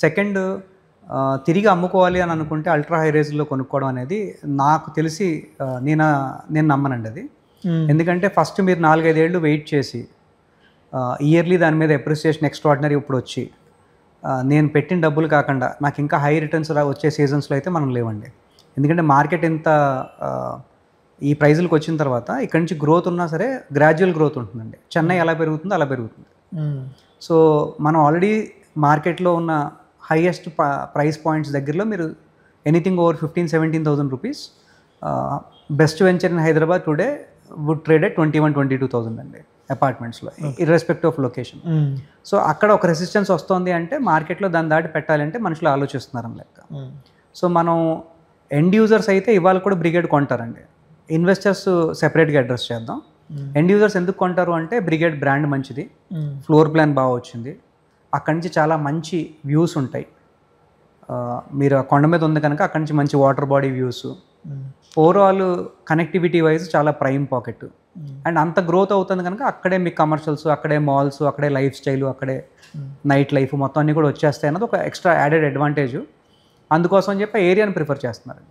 Second తిరిగి అమ్ముకోవాలి అని అనుకుంటే అల్ట్రా హై రేంజ్లో కొనుక్కోవడం అనేది నాకు తెలిసి నేను నమ్మనండి అది. ఎందుకంటే ఫస్ట్ మీరు 4-5 ఏళ్ళు వెయిట్ చేసి ఇయర్లీ దాని మీద ఎప్రిసియేషన్ ఎక్స్ట్రాడినరీ ఇప్పుడు వచ్చి నేను పెట్టిన డబ్బులు కాకుండా నాకు ఇంకా హై రిటర్న్స్ వచ్చే సీజన్స్లో అయితే మనం లేవండి. ఎందుకంటే మార్కెట్ ఇంత ఈ ప్రైజులకు వచ్చిన తర్వాత ఇక్కడ నుంచి గ్రోత్ ఉన్నా సరే గ్రాడ్యువల్ గ్రోత్ ఉంటుందండి. చెన్నై ఎలా పెరుగుతుందో అలా పెరుగుతుంది. సో మనం ఆల్రెడీ మార్కెట్లో ఉన్న హైయెస్ట్ ప్రైస్ పాయింట్స్ దగ్గరలో మీరు anything over 15,000-17,000 rupees best venture in Hyderabad today would trade at 21,000-22,000 అండి అపార్ట్మెంట్స్లో, ఇర్రెస్పెక్టివ్ ఆఫ్ లొకేషన్. సో అక్కడ ఒక రెసిస్టెన్స్ వస్తుంది అంటే మార్కెట్లో దాన్ని దాటి పెట్టాలంటే మనుషులు ఆలోచిస్తున్నారని లెక్క. సో మనం ఎండ్ యూజర్స్ అయితే ఇవాళ కూడా బ్రిగేడ్ కొంటారండి. ఇన్వెస్టర్స్ సెపరేట్గా అడ్రస్ చేద్దాం. ఎండ్ యూజర్స్ ఎందుకు కొంటారు అంటే బ్రిగేడ్ బ్రాండ్ మంచిది, ఫ్లోర్ ప్లాన్ బాగా వచ్చింది, అక్కడి నుంచి చాలా మంచి వ్యూస్ ఉంటాయి. మీరు కొండ మీద ఉంది కనుక అక్కడి నుంచి మంచి water body views, overall connectivity wise చాలా ప్రైమ్ పాకెట్. అండ్ అంత గ్రోత్ అవుతుంది కనుక అక్కడే మీకు కమర్షియల్స్, అక్కడే మాల్స్, అక్కడే లైఫ్ స్టైల్, అక్కడే నైట్ లైఫ్ మొత్తం అన్నీ కూడా వచ్చేస్తాయి అన్నది ఒక ఎక్స్ట్రా యాడెడ్ అడ్వాంటేజ్. అందుకోసం అని చెప్పి ఏరియాని ప్రిఫర్ చేస్తున్నారు.